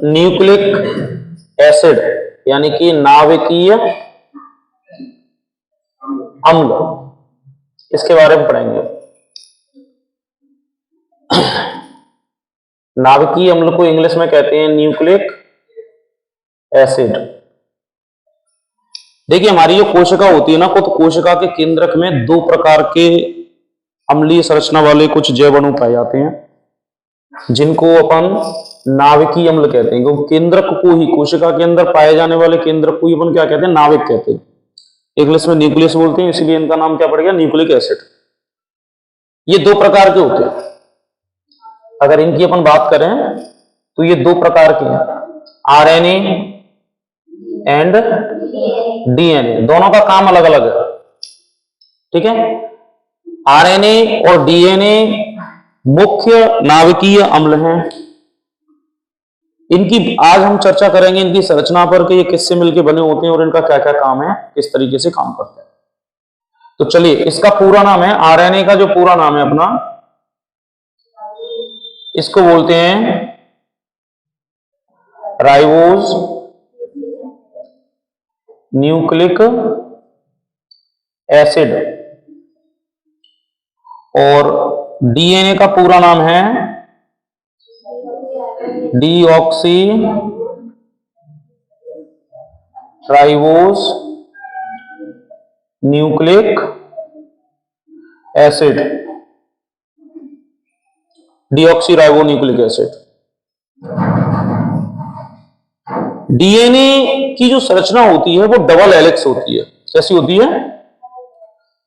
Nucleic acid यानी कि नाभिकीय अम्ल, इसके बारे में पढ़ेंगे। नाभिकीय अम्ल को इंग्लिश में कहते हैं न्यूक्लिक एसिड। देखिए हमारी जो कोशिका होती है ना, तो कोशिका के केंद्रक में दो प्रकार के अम्लीय संरचना वाले कुछ जैव अणु पाए जाते हैं जिनको अपन नाभिकीय अम्ल कहते हैं। क्योंकि केंद्रक को ही, कोशिका के अंदर पाए जाने वाले केंद्रक को ही अपन क्या कहते हैं, नाभिक कहते हैं। इंग्लिश में न्यूक्लियस बोलते हैं, इसीलिए इनका नाम क्या पड़ गया, न्यूक्लिक एसिड। ये दो प्रकार के होते हैं। अगर इनकी अपन बात करें तो ये दो प्रकार के हैं, आरएनए एंड डीएनए। दोनों का काम अलग अलग है, ठीक है। आरएनए और डीएनए मुख्य नाभिकीय अम्ल हैं। इनकी आज हम चर्चा करेंगे, इनकी संरचना पर कि ये किससे मिलकर बने होते हैं और इनका क्या क्या काम है, किस तरीके से काम करते हैं। तो चलिए, इसका पूरा नाम है, आरएनए का जो पूरा नाम है अपना, इसको बोलते हैं राइबोज न्यूक्लिक एसिड, और डीएनए का पूरा नाम है deoxy ribose nucleic acid, deoxy ribo nucleic acid. DNA की जो संरचना होती है वो डबल हेलिक्स होती है। कैसी होती है?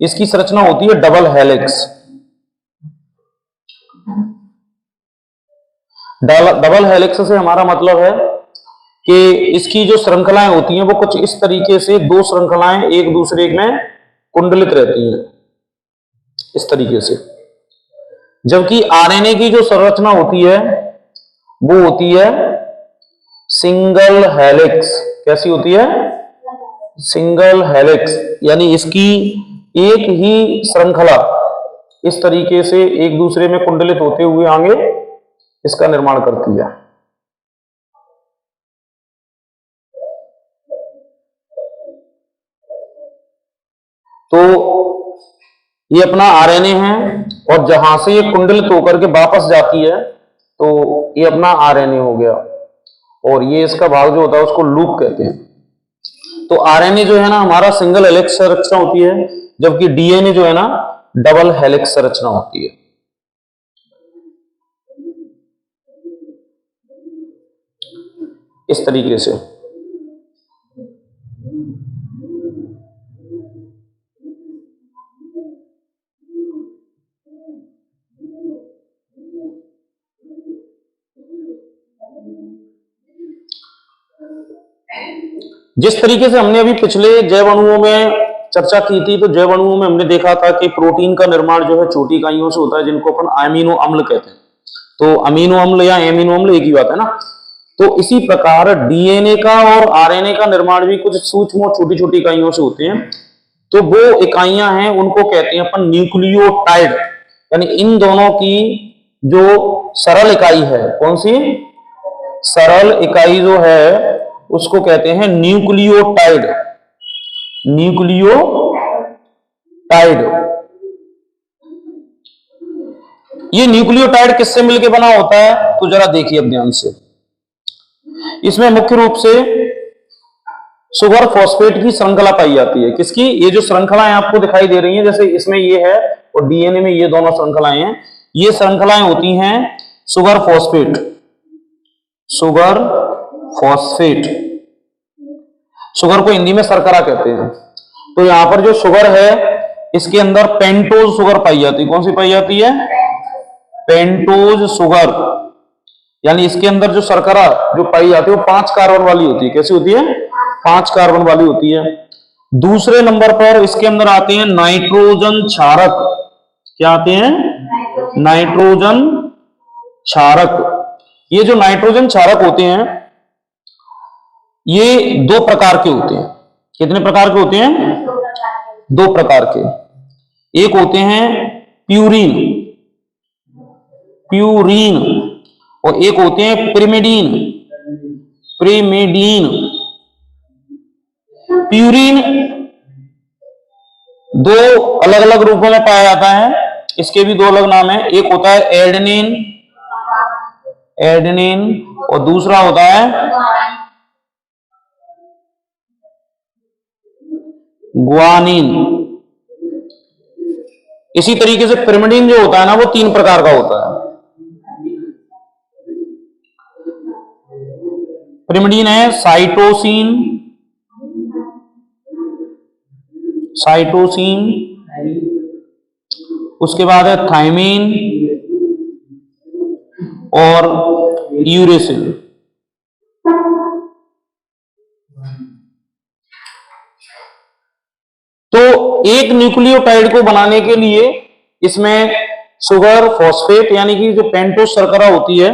इसकी संरचना होती है डबल हेलिक्स। डबल हेलिक्स से हमारा मतलब है कि इसकी जो श्रृंखलाएं होती हैं वो कुछ इस तरीके से, दो श्रृंखलाएं एक दूसरे में कुंडलित रहती हैं, इस तरीके से। जबकि आरएनए की जो संरचना होती है वो होती है सिंगल हेलिक्स। कैसी होती है? सिंगल हेलिक्स, यानी इसकी एक ही श्रृंखला इस तरीके से एक दूसरे में कुंडलित होते हुए आगे इसका निर्माण करती है। तो ये अपना आरएनए है, और जहां से ये कुंडलित होकर के वापस जाती है तो ये अपना आरएनए हो गया, और ये इसका भाग जो होता है उसको लूप कहते हैं। तो आरएनए जो है ना हमारा सिंगल हेलिक्स संरचना होती है, जबकि डीएनए जो है ना डबल हेलिक्स संरचना होती है। इस तरीके से जिस तरीके से हमने अभी पिछले जैव अणुओं में चर्चा की थी, तो जैव अणुओं में हमने देखा था कि प्रोटीन का निर्माण जो है छोटी इकाइयों से होता है, जिनको अपन अमीनो अम्ल कहते हैं। तो अमीनो अम्ल या एमिनो अम्ल एक ही बात है ना। तो इसी प्रकार डीएनए का और आरएनए का निर्माण भी कुछ सूक्ष्म और छोटी छोटी इकाइयों से होते हैं। तो वो इकाइयां हैं उनको कहते हैं अपन न्यूक्लियोटाइड, यानी इन दोनों की जो सरल इकाई है, कौन सी सरल इकाई जो है उसको कहते हैं न्यूक्लियोटाइड। न्यूक्लियोटाइड, ये न्यूक्लियोटाइड किससे मिलकर बना होता है? तो जरा देखिए अब ध्यान से। इसमें मुख्य रूप से सुगर फॉस्फेट की श्रृंखला पाई जाती है। किसकी? ये जो श्रृंखलाएं आपको दिखाई दे रही हैं, जैसे इसमें ये है और डीएनए में ये दोनों श्रृंखलाएं हैं, ये श्रृंखलाएं होती हैं sugar phosphate. Sugar phosphate, sugar को हिंदी में शर्करा कहते हैं। तो यहां पर जो शुगर है इसके अंदर पेंटोज शुगर पाई जाती है। कौन सी पाई जाती है? पेंटोज शुगर, यानी इसके अंदर जो शर्करा जो पाई जाती है वो 5 कार्बन वाली होती है। कैसी होती है? 5 कार्बन वाली होती है। दूसरे नंबर पर इसके अंदर आते हैं नाइट्रोजन क्षारक। क्या आते हैं? नाइट्रोजन क्षारक। ये जो नाइट्रोजन क्षारक होते हैं ये 2 प्रकार के होते हैं। कितने प्रकार के होते हैं? 2 प्रकार के। एक होते हैं प्यूरीन, और एक होते हैं पिरिमिडीन। प्रिमिडीन। प्यूरिन दो अलग अलग रूपों में पाया जाता है, इसके भी दो अलग नाम है। एक होता है एडेनिन, एडेनिन, और दूसरा होता है ग्वानिन। इसी तरीके से पिरिमिडीन जो होता है ना, वो 3 प्रकार का होता है। पिरिमिडीन है साइटोसिन, साइटोसिन, उसके बाद है थायमिन और यूरेसिल। तो एक न्यूक्लियोटाइड को बनाने के लिए इसमें सुगर फॉस्फेट यानी कि जो पेंटोस शर्करा होती है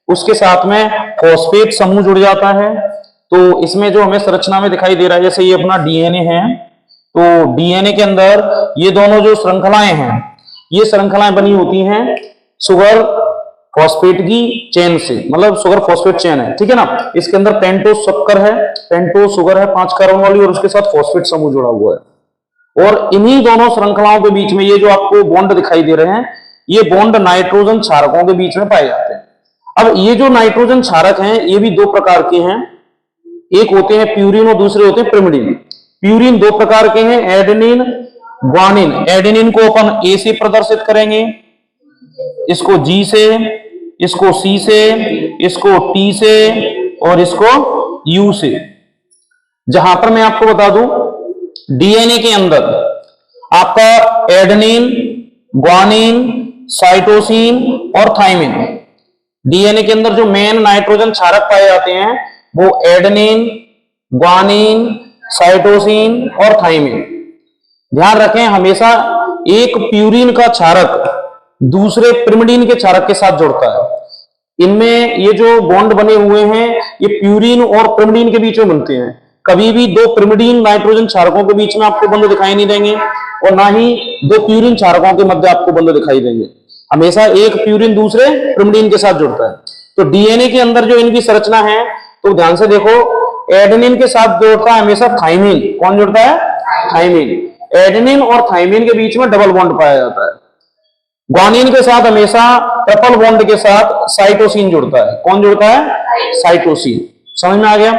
उसके साथ में फॉस्फेट समूह जुड़ जाता है। तो इसमें जो हमें संरचना में दिखाई दे रहा है, जैसे ये अपना डीएनए है, तो डीएनए के अंदर ये दोनों जो श्रृंखलाएं हैं, ये श्रृंखलाएं बनी होती हैं सुगर फॉस्फेट की चेन से, मतलब सुगर फॉस्फेट चेन है, ठीक है ना। इसके अंदर पेंटोस शक्कर है, पेंटोस सुगर है 5 कार्बन वाली, और उसके साथ फॉस्फेट समूह जुड़ा हुआ है। और इन्हीं दोनों श्रृंखलाओं के बीच में ये जो आपको बॉन्ड दिखाई दे रहे हैं, ये बॉन्ड नाइट्रोजन क्षारकों के बीच में पाए जाते हैं। अब ये जो नाइट्रोजन क्षारक हैं, ये भी 2 प्रकार के हैं, एक होते हैं प्यूरिन और दूसरे होते हैं पिरिमिडीन। प्यूरिन 2 प्रकार के हैं, एडेनिन, ग्वानिन। एडेनिन को अपन ए से प्रदर्शित करेंगे, इसको जी से, इसको सी से, इसको टी से और इसको यू से। जहां पर मैं आपको बता दूं, डीएनए के अंदर आपका एडेनिन, ग्वानिन, साइटोसिन और थायमिन, डीएनए के अंदर जो मेन नाइट्रोजन क्षारक पाए जाते हैं वो एडेनिन, ग्वानिन, साइटोसिन और थायमिन। ध्यान रखें, हमेशा एक प्यूरिन का क्षारक दूसरे पिरिमिडीन के क्षारक के साथ जुड़ता है। इनमें ये जो बॉन्ड बने हुए हैं, ये प्यूरिन और पिरिमिडीन के बीच में बनते हैं। कभी भी 2 पिरिमिडीन नाइट्रोजन क्षारकों के बीच में आपको बंध दिखाई नहीं देंगे, और ना ही 2 प्यूरिन क्षारकों के मध्य आपको बंध दिखाई देंगे। हमेशा एक प्यूरिन दूसरे पिरिमिडीन के साथ जुड़ता है। तो डीएनए के अंदर जो इनकी संरचना है, तो ध्यान से देखो, एडेनिन के साथ जुड़ता है हमेशा थायमिन। कौन जुड़ता है? थायमिन। एडेनिन और थायमिन के बीच में डबल बॉन्ड पाया जाता है। ग्वानिन के साथ हमेशा ट्रिपल बॉन्ड के साथ साइटोसिन जुड़ता है। कौन जुड़ता है? साइटोसिन। समझ में आ गया?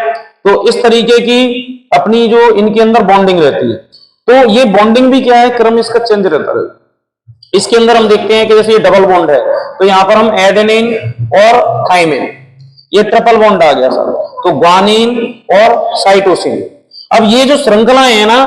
तो इस तरीके की अपनी जो इनके अंदर बॉन्डिंग रहती है। तो ये बॉन्डिंग भी क्या है, क्रम इसका चेंज रहता है। इसके अंदर हम देखते हैं कि जैसे ये डबल बॉन्ड है, तो यहां पर हम एडेनिन और थायमिन, ये ट्रिपल बॉन्ड आ गया सर, तो ग्वानिन और साइटोसिन। अब ये जो श्रृंखलाएं है ना,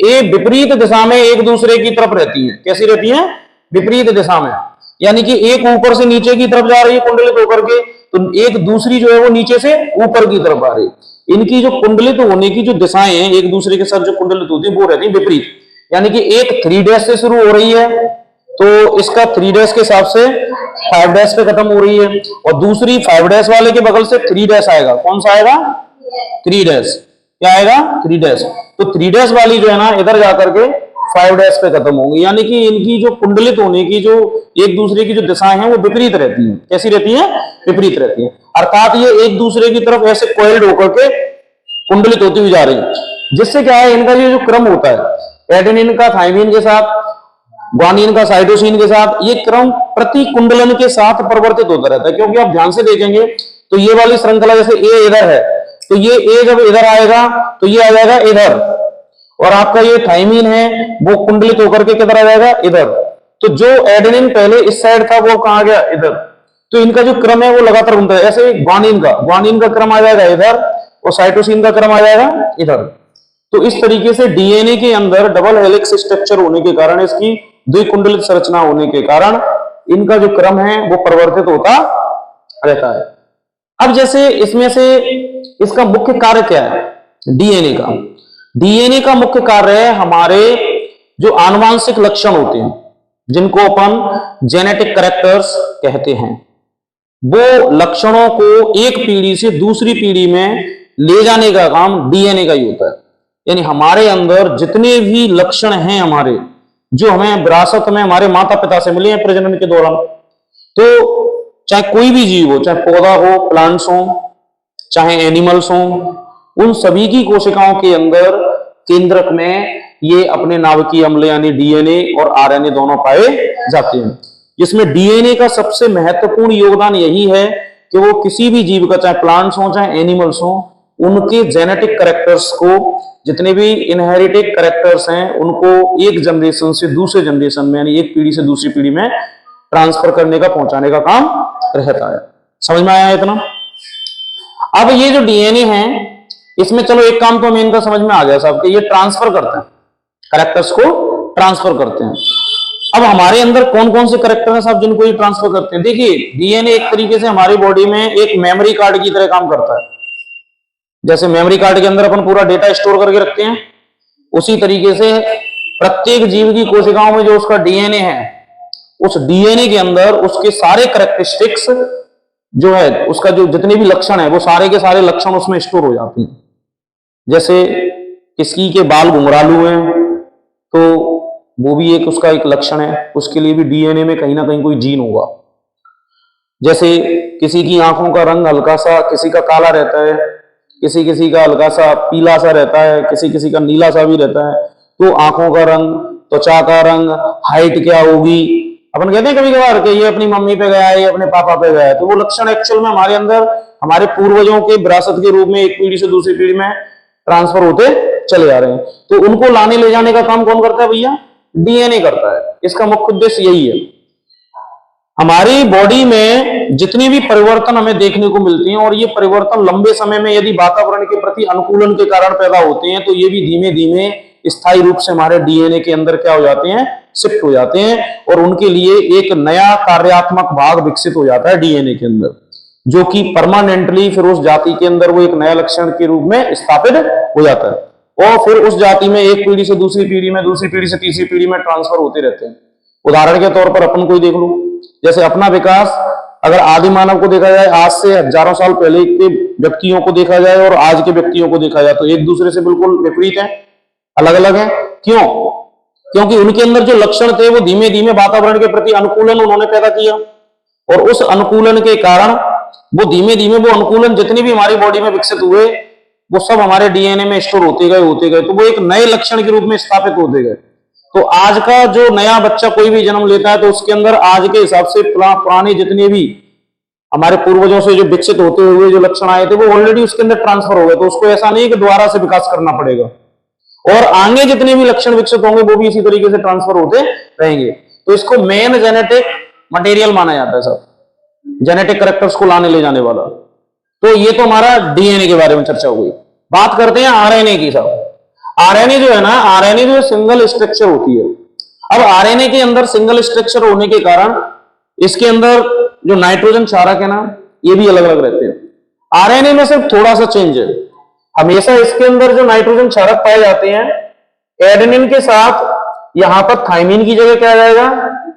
ये विपरीत दिशा में एक दूसरे की तरफ रहती है। कैसी रहती है? विपरीत दिशा में, यानी कि एक ऊपर से नीचे की तरफ जा रही है कुंडलित होकर के, तो एक दूसरी जो है वो नीचे से ऊपर की तरफ आ रही है। इनकी जो कुंडलित होने की जो दिशाएं हैं, एक दूसरे के साथ जो कुंडलित होती है वो रहती है विपरीत। यानी कि एक 3' से शुरू हो रही है, तो इसका 3' के हिसाब से 5' पे खत्म हो रही है, और दूसरी 5' वाले के बगल से 3' आएगा। कौन सा आएगा? 3'। क्या आएगा? 3'। तो 3' वाली जो है ना, इधर जाकर के 5' पे खत्म होंगी। यानी कि इनकी जो कुंडलित होने की जो एक दूसरे की जो दिशाएं हैं वो विपरीत रहती हैं। कैसी रहती हैं? विपरीत रहती हैं। अर्थात ये एक दूसरे की तरफ ऐसे कोइल्ड होकर के कुंडलित होती हुई जा रही है, जिससे क्या है, इनका ये जो क्रम होता है, एडेनिन का थायमिन के साथ, ग्वानिन का साइटोसिन के साथ, ये क्रम प्रति कुंडलन के साथ परिवर्तित होता रहता है। क्योंकि आप ध्यान से देखेंगे तो ये वाली श्रृंखला, जैसे ए इधर है, तो ये ए जब इधर आएगा तो ये आ जाएगा इधर, और आपका ये थायमिन है वो कुंडलित होकर के किधर आ जाएगा? इधर। तो जो एडेनिन पहले इस साइड था वो कहां गया? इधर। तो इनका जो क्रम है वो लगातार बनता है। ऐसे ग्वानिन का क्रम आ जाएगा इधर, और साइटोसिन का क्रम आ जाएगा इधर। तो इस तरीके से डीएनए के अंदर डबल हेलिक्स स्ट्रक्चर होने के कारण, इसकी द्विकुंडलित संरचना होने के कारण, इनका जो क्रम है वो परिवर्तित होता रहता है। अब जैसे इसमें से इसका मुख्य कार्य क्या है? डीएनए का मुख्य कार्य है हमारे जो आनुवांशिक लक्षण होते हैं, जिनको अपन जेनेटिक कैरेक्टर्स कहते हैं, वो लक्षणों को एक पीढ़ी से दूसरी पीढ़ी में ले जाने का काम डीएनए का ही होता है। यानी हमारे अंदर जितने भी लक्षण हैं हमारे, जो हमें विरासत में हमारे माता पिता से मिले हैं प्रजनन के दौरान, तो चाहे कोई भी जीव हो, चाहे पौधा हो, प्लांट्स हो, चाहे एनिमल्स हों, उन सभी की कोशिकाओं के अंदर केंद्रक में ये अपने नाभिकीय अम्ल यानी डीएनए और आरएनए दोनों पाए जाते हैं, जिसमें डीएनए का सबसे महत्वपूर्ण योगदान यही है कि वो किसी भी जीव का, चाहे प्लांट्स हो चाहे एनिमल्स हो, उनके जेनेटिक कैरेक्टर्स को, जितने भी इनहेरिटेड कैरेक्टर्स हैं, उनको एक जनरेशन से दूसरे जनरेशन में यानी एक पीढ़ी से दूसरी पीढ़ी में ट्रांसफर करने का, पहुंचाने का काम रहता है। समझ में आया इतना? अब ये जो डीएनए है, इसमें चलो एक काम तो हमें इनका समझ में आ गया साहब कि ये ट्रांसफर करते हैं, कैरेक्टर्स को ट्रांसफर करते हैं। अब हमारे अंदर कौन कौन से कैरेक्टर हैं साहब जिनको ये ट्रांसफर करते हैं? देखिए, डीएनए एक तरीके से हमारी बॉडी में एक मेमोरी कार्ड की तरह काम करता है। जैसे मेमोरी कार्ड के अंदर अपन पूरा डेटा स्टोर करके रखते हैं, उसी तरीके से प्रत्येक जीव की कोशिकाओं में जो उसका डीएनए है, उस डीएनए के अंदर उसके सारे कैरेक्टरिस्टिक्स जो है, उसका जो जितने भी लक्षण है, वो सारे के सारे लक्षण उसमें स्टोर हो जाते हैं। जैसे किसी के बाल घुंघरालू हैं तो वो भी एक उसका एक लक्षण है, उसके लिए भी डीएनए में कहीं ना कहीं कोई जीन होगा। जैसे किसी की आंखों का रंग हल्का सा, किसी का काला रहता है, किसी किसी का हल्का सा पीला सा रहता है, किसी किसी का नीला सा भी रहता है, तो आंखों का रंग, त्वचा का रंग, हाइट क्या होगी, अपन कहते हैं कभी कभार कि ये अपनी मम्मी पे गया है, ये अपने पापा पे गया है, तो वो लक्षण एक्चुअल में हमारे अंदर हमारे पूर्वजों के विरासत के रूप में एक पीढ़ी से दूसरी पीढ़ी में ट्रांसफर होते चले आ रहे हैं। तो उनको लाने ले जाने का काम कौन करता है भैया? डीएनए करता है। इसका मुख्य उद्देश्य यही है। हमारी बॉडी में जितने भी परिवर्तन हमें देखने को मिलते हैं, और ये परिवर्तन लंबे समय में यदि वातावरण के प्रति अनुकूलन के कारण पैदा होते हैं, तो ये भी धीमे धीमे स्थायी रूप से हमारे डीएनए के अंदर क्या हो जाते हैं? शिफ्ट हो जाते हैं, और उनके लिए एक नया कार्यात्मक भाग विकसित हो जाता है डीएनए के अंदर, जो कि परमानेंटली फिर उस जाति के अंदर वो एक नया लक्षण के रूप में स्थापित हो जाता है, और फिर उस जाति में एक पीढ़ी से दूसरी पीढ़ी में, दूसरी पीढ़ी से तीसरी पीढ़ी में ट्रांसफर होते रहते हैं। उदाहरण के तौर पर अपन को ही देख लो, जैसे अपना विकास अगर आदि मानव को देखा जाए, आज से हजारों साल पहले के व्यक्तियों को देखा जाए और आज के व्यक्तियों को देखा जाए, तो एक दूसरे से बिल्कुल विपरीत है, अलग अलग है। क्यों? क्योंकि उनके अंदर जो लक्षण थे वो धीमे धीमे वातावरण के प्रति अनुकूलन उन्होंने पैदा किया, और उस अनुकूलन के कारण वो धीमे धीमे वो अनुकूलन जितने भी हमारी बॉडी में विकसित हुए, वो सब हमारे डीएनए में स्टोर होते गए, तो वो एक नए लक्षण के रूप में स्थापित होते गए। तो आज का जो नया बच्चा कोई भी जन्म लेता है, तो उसके अंदर आज के हिसाब से पुराने जितने भी हमारे पूर्वजों से जो विकसित होते हुए जो लक्षण आए थे, वो ऑलरेडी उसके अंदर ट्रांसफर हो गए। तो उसको ऐसा नहीं कि दोबारा से विकास करना पड़ेगा, और आगे जितने भी लक्षण विकसित होंगे वो भी इसी तरीके से ट्रांसफर होते रहेंगे। तो इसको मेन जेनेटिक मटेरियल माना जाता है सब, जेनेटिक कैरेक्टर्स को लाने ले जाने वाला। तो ये तो हमारा डीएनए के बारे में चर्चा हो गई। बात करते हैं आरएनए की साहब। आरएनए जो है ना, आरएनए जो सिंगल स्ट्रक्चर होती है। अब आरएनए के अंदर सिंगल स्ट्रक्चर होने के कारण इसके अंदर जो नाइट्रोजन क्षारक है ना, ये भी अलग अलग रहते हैं। आरएनए में सिर्फ थोड़ा सा चेंज है, हमेशा इसके अंदर जो नाइट्रोजन क्षारक पाए जाते हैं, एडेनिन के साथ यहां पर थाइमिन की जगह क्या आ जाएगा?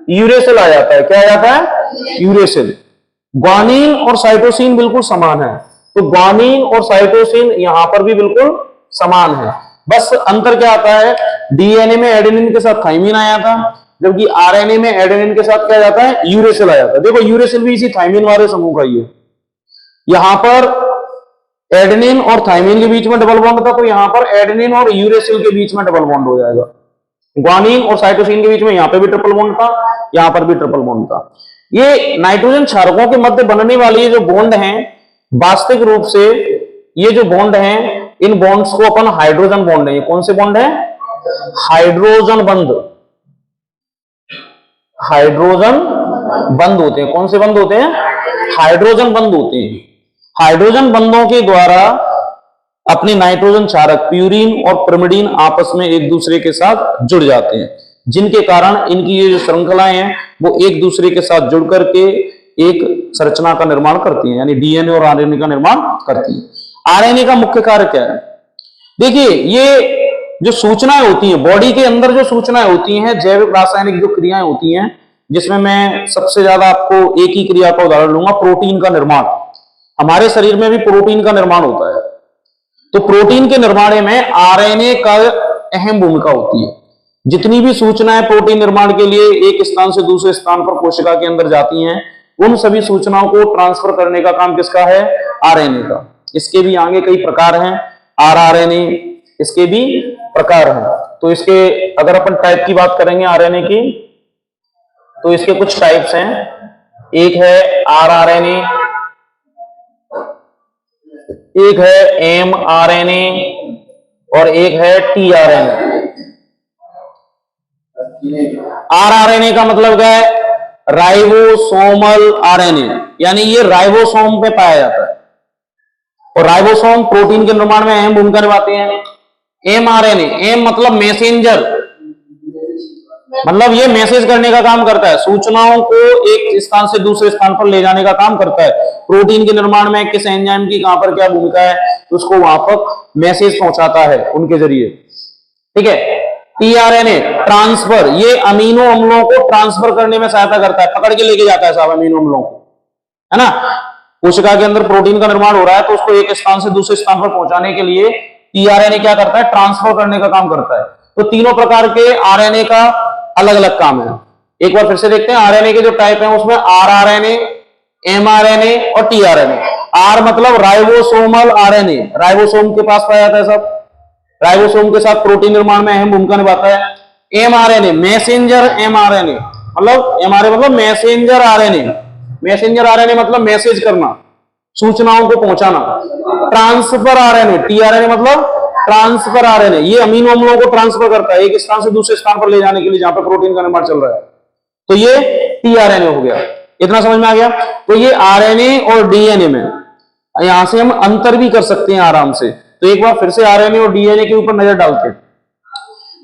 यूरेसिल आ जाता है। क्या आ जाता है? यूरेसिल। ग्वानिन और साइटोसिन बिल्कुल समान है, तो ग्वानिन और साइटोसिन यहां पर भी बिल्कुल समान है। बस अंतर क्या आता है? डीएनए में एडेनिन के साथ थाइमिन आया था, जबकि आरएनए में एडेनिन के साथ क्या जाता है? यूरेसिल आ जाता है। देखो, यूरेसिल भी इसी थाइमिन वाले समूह का ही है। यहां पर एडेनिन और थाइमिन के बीच में डबल बॉन्ड था, तो यहां पर एडेनिन और यूरेसिल के बीच में डबल बॉन्ड हो जाएगा। ग्वानिन और साइटोसिन के बीच में यहां पे भी ट्रिपल बॉन्ड था, यहां पर भी ट्रिपल बॉन्ड था। ये नाइट्रोजन क्षारकों के मध्य बनने वाले ये जो बॉन्ड हैं, वास्तविक रूप से ये जो बॉन्ड हैं, इन बॉन्ड्स को अपन हाइड्रोजन बॉन्ड है। कौन से बॉन्ड है? हाइड्रोजन बंध। हाइड्रोजन बंध होते हैं। कौन से बंध होते हैं? हाइड्रोजन बंध होते हैं। हाइड्रोजन बंधों के द्वारा अपने नाइट्रोजन क्षारक प्यूरिन और पिरिमिडीन आपस में एक दूसरे के साथ जुड़ जाते हैं, जिनके कारण इनकी ये जो श्रृंखलाएं हैं वो एक दूसरे के साथ जुड़ करके एक संरचना का निर्माण करती हैं, यानी डीएनए और आरएनए का निर्माण करती हैं। आरएनए का मुख्य कार्य क्या है? देखिए, ये जो सूचनाएं होती हैं बॉडी के अंदर, जो सूचनाएं होती हैं, जैविक रासायनिक जो क्रियाएं होती हैं, जिसमें मैं सबसे ज्यादा आपको एक ही क्रिया का उदाहरण लूंगा, प्रोटीन का निर्माण। हमारे शरीर में भी प्रोटीन का निर्माण होता है, तो प्रोटीन के निर्माण में आरएनए का अहम भूमिका होती है। जितनी भी सूचनाएं प्रोटीन निर्माण के लिए एक स्थान से दूसरे स्थान पर कोशिका के अंदर जाती हैं, उन सभी सूचनाओं को ट्रांसफर करने का काम किसका है? आरएनए का। इसके भी आगे कई प्रकार हैं, आरआरएनए इसके भी प्रकार हैं। तो इसके अगर अपन टाइप की बात करेंगे आरएनए की, तो इसके कुछ टाइप्स हैं। एक है आरआरएनए, एक है एमआरएनए और एक है टीआरएनए। आरआरएनए का मतलब क्या है? राइबोसोमल आरएनए, यानी ये राइबोसोम पे पाया जाता है और राइबोसोम प्रोटीन के निर्माण में अहम भूमिका निभाते हैं। एमआरएनए, एम मतलब मैसेंजर, मतलब ये मैसेज करने का काम करता है, सूचनाओं को एक स्थान से दूसरे स्थान पर ले जाने का काम करता है। प्रोटीन के निर्माण में किस एंजाइम की कहां पर क्या भूमिका है, उसको वहां पर मैसेज पहुंचाता है उनके जरिए। ठीक है। टीआरएनए ट्रांसफर, ये अमीनो अम्लों को ट्रांसफर करने में सहायता करता है, पकड़ के लेके जाता है साहब अमीनो अम्लों को, है ना। कोशिका के अंदर प्रोटीन का निर्माण हो रहा है तो उसको एक स्थान से दूसरे स्थान पर पहुंचाने के लिए टीआरएनए क्या करता है? ट्रांसफर करने का काम करता है। तो तीनों प्रकार के आरएनए का अलग अलग काम है। एक बार फिर से देखते हैं आरएनए के जो टाइप हैं, उसमें आरआरएनए, एमआरएनए और टीआरएनए। आर मतलब राइबोसोमल आरएनए, राइबोसोम के पास पाया जाता है सब, राइबोसोम के साथ प्रोटीन निर्माण में अहम भूमिका निभाता है। एमआरएनए मैसेंजर एमआरएनए, मतलब एमआरएनए मतलब मैसेंजर आरएनए, मैसेंजर आरएनए मतलब मैसेज करना, सूचनाओं को पहुंचाना। ट्रांसफर आरएनए, टीआरएनए मतलब ट्रांसफर आरएनए, ये अमीनो अम्लों को ट्रांसफर करता है एक स्थान से दूसरे स्थान पर ले जाने के लिए जहां पर प्रोटीन का निर्माण चल रहा है। तो ये टीआरएनए हो गया। इतना समझ में आ गया। तो ये आरएनए और डीएनए में यहां से हम अंतर भी कर सकते हैं आराम से। तो एक बार फिर से आरएनए और डीएनए के ऊपर नजर डालते हैं।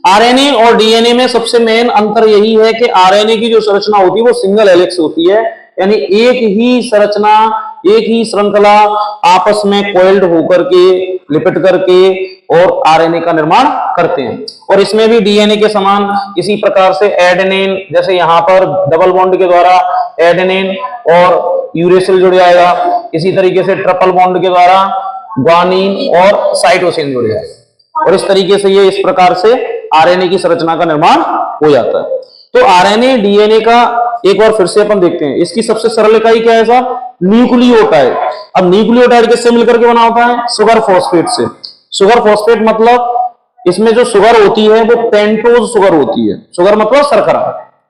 आरएनए और डीएनए में सबसे मेन अंतर यही है कि आरएनए की जो संरचना होती है वो सिंगल हेलिक्स होती है, यानी एक ही संरचना, एक ही श्रृंखला आपस में कोइल्ड होकर के, लिपट करके और आरएनए का निर्माण करते हैं। और इसमें भी डीएनए के समान इसी प्रकार से एडेनिन, जैसे यहां पर डबल बॉन्ड के द्वारा एडेनिन और यूरेसिल जुड़ जाएगा, इसी तरीके से ट्रिपल बॉन्ड के द्वारा ग्वानिन और साइटोसिन जुड़ जाएगा। और इस तरीके से ये इस प्रकार से आरएनए की संरचना का निर्माण हो जाता है। तो आरएनए डीएनए का एक बार फिर से अपन देखते हैं। इसकी सबसे सरल इकाई क्या है साहब? न्यूक्लियोटाइड। अब न्यूक्लियोटाइड किससे मिलकर के बना होता है? सुगर फॉस्फेट से। सुगर फॉस्फेट मतलब इसमें जो सुगर होती है वो पेंटोज सुगर होती है। सुगर मतलब शर्करा,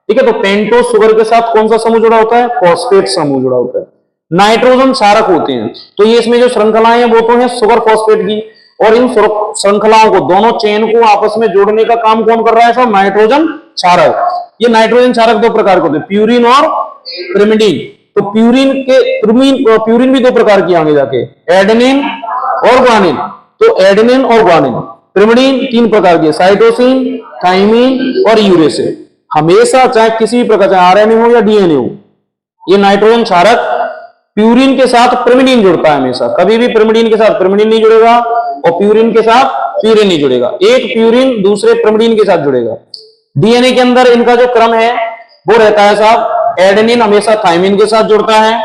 ठीक है। तो पेंटोज सुगर के साथ कौन सा समूह जुड़ा होता है? फॉस्फेट समूह जुड़ा होता है। नाइट्रोजन क्षारक होते हैं। तो ये इसमें जो श्रृंखलाएं हैं वो तो है सुगर फॉस्फेट की, और इन श्रृंखलाओं को, दोनों चेन को आपस में जोड़ने का काम कौन कर रहा है? सब नाइट्रोजन क्षारक। ये नाइट्रोजन क्षारक दो प्रकार के होते हैं, प्यूरिन और पिरिमिडीन। तो प्यूरिन भी दो प्रकार की आगे जाके, एडेनिन और ग्वानिन। तो एडेनिन और ग्वानिन। पिरिमिडीन तीन प्रकार की, साइटोसिन, थाइमिन और यूरेसिल। हमेशा चाहे किसी भी प्रकार, चाहे आरएनए हो या डीएनए हो, ये नाइट्रोजन क्षारक प्यूरिन के साथ पिरिमिडीन जुड़ता है हमेशा। कभी भी पिरिमिडीन के साथ पिरिमिडीन नहीं जुड़ेगा और प्यूरिन के साथ प्यूरिन नहीं जुड़ेगा। एक प्यूरिन दूसरे पिरिमिडीन के साथ जुड़ेगा। डीएनए के अंदर इनका जो क्रम है वो रहता है साहब, एडेनिन हमेशा थाइमिन के साथ जुड़ता है,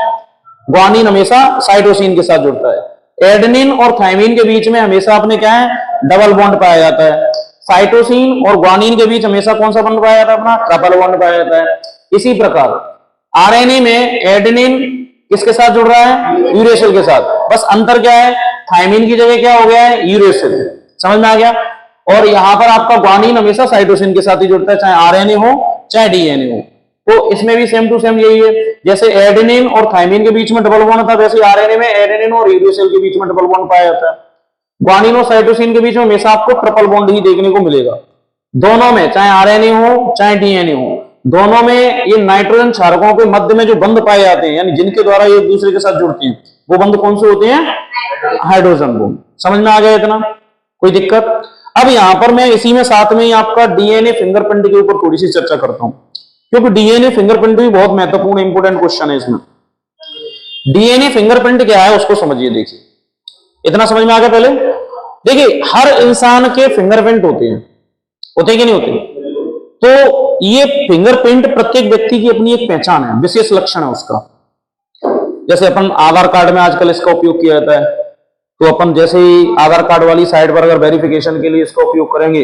ग्वानिन हमेशा साइटोसिन के साथ जुड़ता है। एडेनिन और थाइमिन के बीच में हमेशा अपने क्या है? डबल बॉन्ड पाया जाता है। साइटोसिन और ग्वानिन के बीच हमेशा कौन सा बॉन्ड पाया जाता है? अपना ट्रिपल बॉन्ड पाया जाता है। इसी प्रकार आरएनए में एडेनिन किसके साथ जुड़ रहा है? यूरेसिल के साथ। बस अंतर क्या है? थाइमिन की जगह क्या हो गया है? यूरेसिल। समझ में आ गया। और यहां पर आपका ग्वानिन हमेशा साइटोसिन के साथ ही जुड़ता है, चाहे आरएनए हो चाहे डीएनए हो। तो इसमें भी सेम टू सेम यही है, जैसे एडेनिन और थाइमिन के बीच में डबल बॉन्ड था, वैसे आरएनए में एडेनिन और यूरेसिल के बीच में डबल बॉन्ड पाया जाता है। ग्वानिन और साइटोसिन के बीच में हमेशा आपको ट्रिपल बॉन्ड ही देखने को मिलेगा। दोनों में, चाहे आरएनए हो चाहे डीएनए हो, दोनों में ये नाइट्रोजन क्षारकों के मध्य में जो बंध पाए जाते हैं, यानी जिनके द्वारा ये एक दूसरे के साथ जुड़ते हैं, वो बंध कौन से होते हैं? Hydrogen bond. समझ में आ गया इतना? कोई दिक्कत? अब यहां पर मैं इसी में साथ में ही आपका डीएनए फिंगरप्रिंट के ऊपर थोड़ी सी चर्चा करता हूं, क्योंकि डीएनए फिंगरप्रिंट भी बहुत महत्वपूर्ण इंपोर्टेंट क्वेश्चन है इसमें। डीएनए फिंगरप्रिंट क्या है उसको समझिए। देखिए, इतना समझ में आ गया? पहले देखिए, हर इंसान के फिंगरप्रिंट होते हैं कि नहीं होते? तो ये फिंगरप्रिंट प्रत्येक व्यक्ति की अपनी एक पहचान है, विशेष लक्षण है उसका। जैसे अपन आधार कार्ड में आजकल इसका उपयोग किया जाता है, तो अपन जैसे ही आधार कार्ड वाली साइट पर अगर वेरिफिकेशन के लिए इसका उपयोग करेंगे,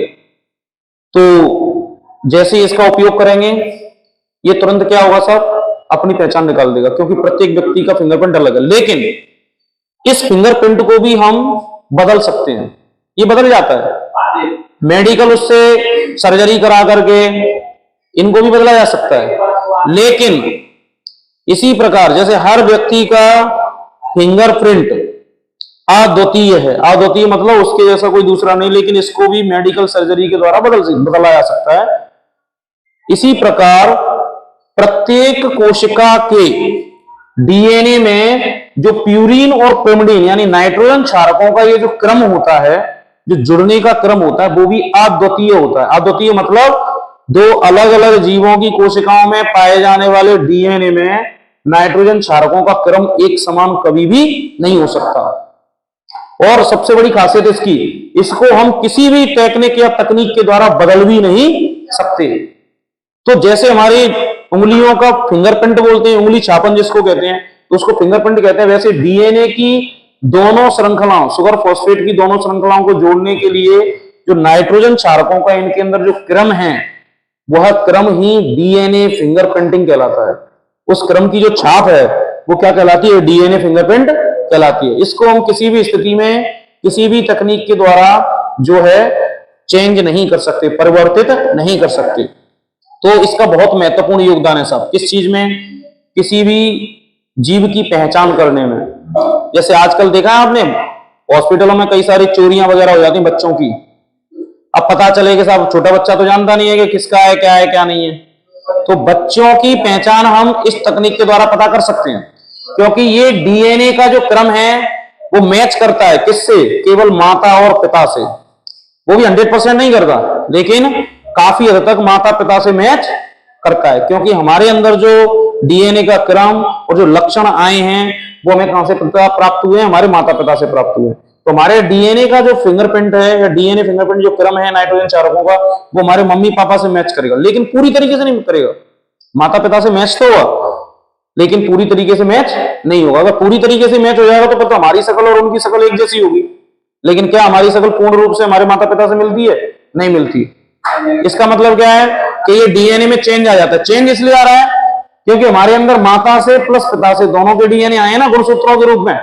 तो जैसे ही इसका उपयोग करेंगे ये तुरंत क्या होगा साहब? अपनी पहचान निकाल देगा, क्योंकि प्रत्येक व्यक्ति का फिंगरप्रिंट अलग है। लेकिन इस फिंगरप्रिंट को भी हम बदल सकते हैं, ये बदल जाता है। मेडिकल उससे सर्जरी करा करके इनको भी बदला जा सकता है। लेकिन इसी प्रकार जैसे हर व्यक्ति का फिंगरप्रिंट अद्वितीय है, अद्वितीय मतलब उसके जैसा कोई दूसरा नहीं, लेकिन इसको भी मेडिकल सर्जरी के द्वारा बदला जा सकता है। इसी प्रकार प्रत्येक कोशिका के डीएनए में जो प्यूरिन और पिरिमिडिन यानी नाइट्रोजन क्षारकों का ये जो क्रम होता है, जो जुड़ने का क्रम होता है, वो भी अद्वितीय होता है। अद्वितीय मतलब दो अलग अलग जीवों की कोशिकाओं में पाए जाने वाले डीएनए में नाइट्रोजन क्षारकों का क्रम एक समान कभी भी नहीं हो सकता। और सबसे बड़ी खासियत इसकी, इसको हम किसी भी टेक्निक या तकनीक के द्वारा बदल भी नहीं सकते। तो जैसे हमारी उंगलियों का फिंगरप्रिंट बोलते हैं, उंगली छापन जिसको कहते हैं, तो उसको फिंगरप्रिंट कहते हैं। वैसे डीएनए की दोनों श्रृंखलाओं, सुगर फॉस्फेट की दोनों श्रृंखलाओं को जोड़ने के लिए जो नाइट्रोजन क्षारकों का इनके अंदर जो क्रम है, वह क्रम ही डीएनए फिंगरप्रिंटिंग कहलाता है। उस क्रम की जो छाप है वो क्या कहलाती है? डीएनए फिंगरप्रिंट कहलाती है। इसको हम किसी भी स्थिति में किसी भी तकनीक के द्वारा जो है चेंज नहीं कर सकते, परिवर्तित नहीं कर सकते। तो इसका बहुत महत्वपूर्ण योगदान है साहब, किस चीज में? किसी भी जीव की पहचान करने में। जैसे आजकल देखा है आपने, हॉस्पिटलों में कई सारी चोरियां वगैरह हो जाती हैं बच्चों की। अब पता चले कि साहब छोटा बच्चा तो जानता नहीं है कि किसका है क्या नहीं है। तो बच्चों की पहचान हम इस तकनीक के द्वारा पता कर सकते हैं, क्योंकि ये डीएनए का जो क्रम है वो मैच करता है किससे? केवल माता और पिता से। वो भी 100% नहीं करता, लेकिन काफी हद तक माता पिता से मैच करता है, क्योंकि हमारे अंदर जो डीएनए का क्रम और जो लक्षण आए हैं वो हमें कहां से प्राप्त हुए हैं? हमारे माता पिता से प्राप्त हुए। तो हमारे डीएनए का जो फिंगरप्रिंट है या डीएनए फिंगरप्रिंट जो क्रम है नाइट्रोजन क्षारकों का, वो हमारे मम्मी पापा से मैच करेगा, लेकिन पूरी तरीके से नहीं करेगा। माता पिता से मैच तो हुआ, लेकिन पूरी तरीके से मैच नहीं होगा। अगर पूरी तरीके से मैच हो जाएगा तो पता हमारी शकल और उनकी शकल एक जैसी होगी, लेकिन क्या हमारी शकल पूर्ण रूप से हमारे माता पिता से मिलती है? नहीं मिलती। इसका मतलब क्या है कि ये डीएनए में चेंज आ जाता है। चेंज इसलिए आ रहा है क्योंकि हमारे अंदर माता से प्लस पिता से दोनों के डीएनए आए ना गुणसूत्रों के रूप में,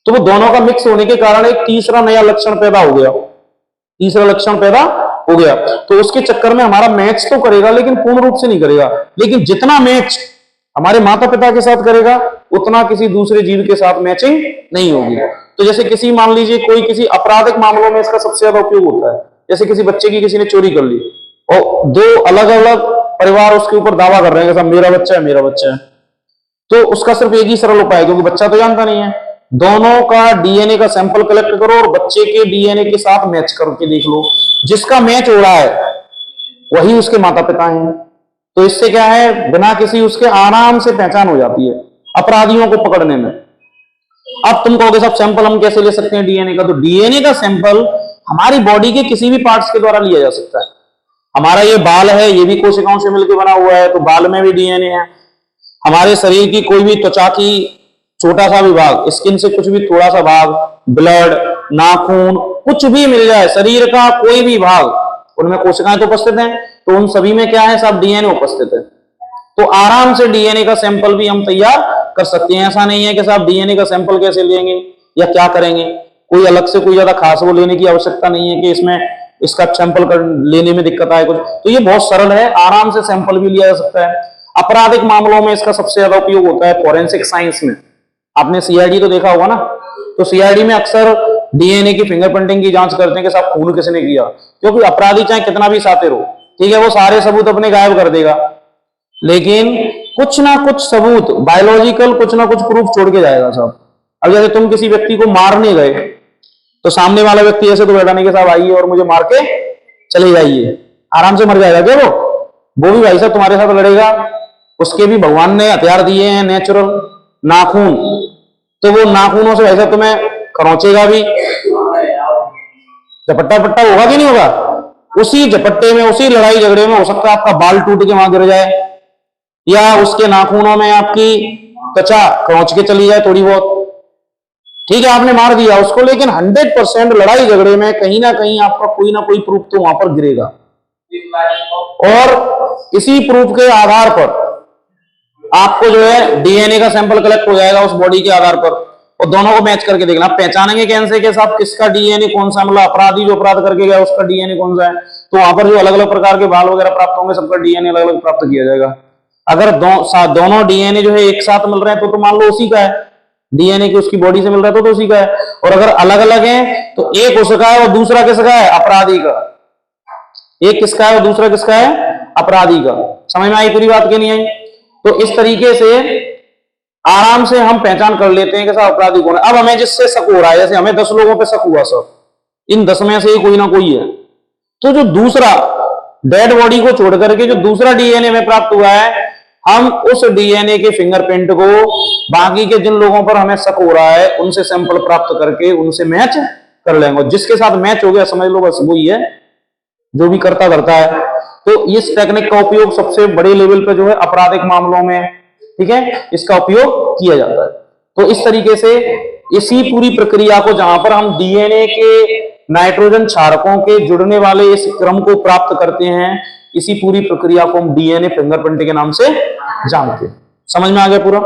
तो वो दोनों का मिक्स होने के कारण एक तीसरा नया लक्षण पैदा हो गया, तीसरा लक्षण पैदा हो गया। तो उसके चक्कर में हमारा मैच तो करेगा, लेकिन पूर्ण रूप से नहीं करेगा। लेकिन जितना मैच हमारे माता पिता के साथ करेगा, उतना किसी दूसरे जीव के साथ मैचिंग नहीं होगी। तो जैसे किसी, मान लीजिए कोई किसी आपराधिक मामलों में इसका सबसे ज्यादा उपयोग होता है। जैसे किसी बच्चे की किसी ने चोरी कर ली और दो अलग अलग परिवार उसके ऊपर दावा कर रहे हैं कि साहब मेरा बच्चा है, मेरा बच्चा है, तो उसका सिर्फ एक ही सरल उपाय है, क्योंकि बच्चा तो जानता नहीं है। दोनों का डीएनए का सैंपल कलेक्ट करो और बच्चे के डीएनए के साथ मैच करके देख लो। जिसका मैच हो रहा है वही उसके माता पिता हैं। तो इससे क्या है, बिना किसी उसके आराम से पहचान हो जाती है अपराधियों को पकड़ने में। अब तुम कहोगे साहब सैंपल हम कैसे ले सकते हैं डीएनए का? तो डीएनए का सैंपल हमारी बॉडी के किसी भी पार्ट्स के द्वारा लिया जा सकता है। हमारा ये बाल है, ये भी कोशिकाओं से मिलकर बना हुआ है, तो बाल में भी डीएनए है। हमारे शरीर की कोई भी त्वचा की छोटा सा भी भाग, स्किन से कुछ भी थोड़ा सा भाग, ब्लड, नाखून, कुछ भी मिल जाए, शरीर का कोई भी भाग, उनमें कोशिकाएं तो उपस्थित हैं। तो उन सभी में क्या है साहब? डीएनए उपस्थित है। तो आराम से डीएनए का सैंपल भी हम तैयार कर सकते हैं। ऐसा नहीं है कि साहब डीएनए का सैंपल कैसे लेंगे या क्या करेंगे, कोई अलग से कोई ज्यादा खास वो लेने की आवश्यकता नहीं है कि इसमें इसका सैंपल लेने में दिक्कत आए कुछ। तो ये बहुत सरल है, आराम से सैंपल भी लिया जा सकता है। आपराधिक मामलों में इसका सबसे ज्यादा उपयोग होता है फॉरेंसिक साइंस में। आपने सीआईडी तो देखा होगा ना, तो सीआईडी में अक्सर डीएनए की फिंगरप्रिंटिंग की जांच करते हैं कि साहब खून किसने किया, क्योंकि अपराधी चाहे कितना भी शातिर हो, ठीक है, वो सारे सबूत अपने गायब कर देगा, लेकिन कुछ ना कुछ सबूत बायोलॉजिकल, कुछ ना कुछ प्रूफ छोड़ के जाएगा साहब। अब जैसे तुम किसी व्यक्ति को मारने गए तो सामने वाला व्यक्ति ऐसे तो बैठा नहीं कि साहब आइए और मुझे मार के चले जाइए, आराम से मर जाएगा क्या वो भी भाई साहब तुम्हारे साथ लड़ेगा। उसके भी भगवान ने हथियार दिए हैं नेचुरल, नाखून, तो वो नाखूनों से भाई साहब तुम्हें खरोंचेगा भी, झपट्टा पट्टा होगा कि नहीं होगा। उसी झपट्टे में, उसी लड़ाई झगड़े में हो सकता है आपका बाल टूट के वहां गिर जाए, या उसके नाखूनों में आपकी त्वचा खरोंच के चली जाए थोड़ी बहुत। ठीक है, आपने मार दिया उसको, लेकिन 100% लड़ाई झगड़े में कहीं ना कहीं आपका कोई ना कोई प्रूफ तो वहां पर गिरेगा, और इसी प्रूफ के आधार पर आपको जो है डीएनए का सैंपल कलेक्ट हो जाएगा उस बॉडी के आधार पर। और दोनों को मैच करके देखना। आप पहचानेंगे कैसे के साथ किसका डीएनए कौन सा, मतलब अपराधी जो अपराध करके गया उसका डीएनए कौन सा है, तो वहां पर जो अलग अलग प्रकार के बाल वगैरह प्राप्त होंगे सबका डीएनए अलग अलग प्राप्त किया जाएगा। अगर दोनों डीएनए जो है एक साथ मिल रहे हैं तो मान लो उसी का है, डीएनए की उसकी बॉडी से मिल रहा है तो उसी का है। और अगर अलग अलग है तो एक उसका है और दूसरा किसका है, अपराधी का। एक किसका है और दूसरा किसका है, अपराधी का। समझ में आई पूरी बात की नहीं आई? तो इस तरीके से आराम से हम पहचान कर लेते हैं कि साहब अपराधी कौन है। अब हमें जिससे शक हो रहा है, जैसे हमें 10 लोगों पे शक हुआ, सब इन 10 में से कोई ना कोई है, तो जो दूसरा डेड बॉडी को छोड़ करके जो दूसरा डीएनए में प्राप्त हुआ है, हम उस डीएनए के फिंगरप्रिंट को बाकी के जिन लोगों पर हमें शक हो रहा है उनसे सैंपल प्राप्त करके उनसे मैच कर लेंगे। जिसके साथ मैच हो गया समझ लो बस वही है जो भी करता है। तो इस टेक्निक का उपयोग सबसे बड़े लेवल पे जो है आपराधिक मामलों में, ठीक है, इसका उपयोग किया जाता है। तो इस तरीके से इसी पूरी प्रक्रिया को, जहां पर हम डीएनए के नाइट्रोजन क्षारकों के जुड़ने वाले इस क्रम को प्राप्त करते हैं, इसी पूरी प्रक्रिया को हम डीएनए फिंगरप्रिंट के नाम से जानते हैं। समझ में आ गया पूरा?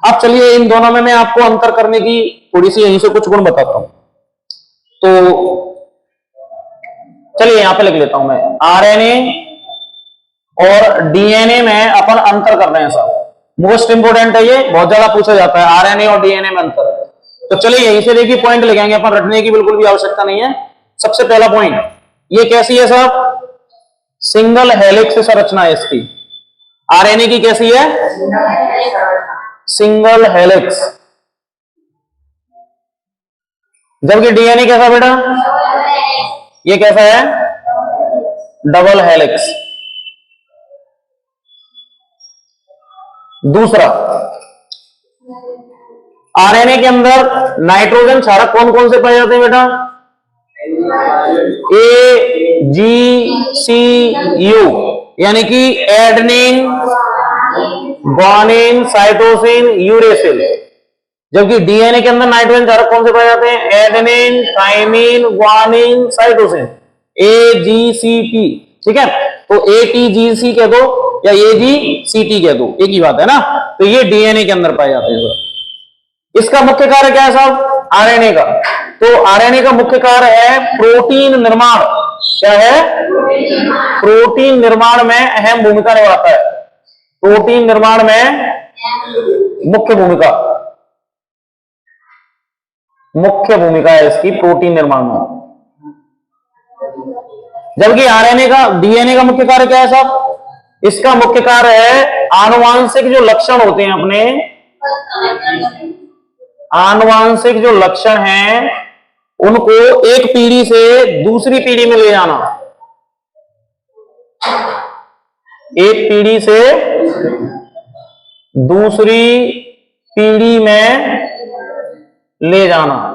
अब चलिए इन दोनों में मैं आपको अंतर करने की थोड़ी सी यहीं से कुछ गुण बताता हूं। तो चलिए यहां पे लिख लेता हूं मैं, आरएनए और डीएनए में अपन अंतर कर रहे हैं साहब। मोस्ट इंपोर्टेंट है ये, बहुत ज्यादा पूछा जाता है आरएनए और डीएनए में अंतर। तो चलिए यहीं से देखिए पॉइंट लिखेंगे अपन, रटने की बिल्कुल भी आवश्यकता नहीं है। सबसे पहला पॉइंट ये कैसी है साहब, सिंगल हेलिक्स संरचना है इसकी। आरएनए की कैसी है, सिंगल हेलिक्स, जबकि डीएनए कैसा बेटा, ये कैसा है, डबल हेलिक्स। दूसरा, आरएनए के अंदर नाइट्रोजन क्षारक कौन कौन से पाए जाते हैं बेटा, ए जी सी यू, यानी कि एडेनिन, ग्वानिन, साइटोसिन, यूरेसिल। जबकि डीएनए के अंदर नाइट्रोजन क्षारक कौन से पाए जाते हैं, adenine, thymine, guanine, cytosine, AGCT। ठीक है, तो ATGC कह दो या AGCT कह दो, एक ही बात है ना। तो ये डीएनए के अंदर पाए जाते हैं। इसका मुख्य कार्य क्या है साहब, आरएनए का? तो आरएनए का मुख्य कार्य है प्रोटीन निर्माण। क्या है, प्रोटीन निर्माण में अहम भूमिका निभाता है। प्रोटीन निर्माण में मुख्य भूमिका है इसकी प्रोटीन निर्माण में। जबकि आरएनए का, डीएनए का मुख्य कार्य क्या है साहब, इसका मुख्य कार्य है आनुवांशिक जो लक्षण होते हैं अपने, आनुवांशिक जो लक्षण हैं उनको एक पीढ़ी से दूसरी पीढ़ी में ले जाना, एक पीढ़ी से दूसरी पीढ़ी में ले जाना।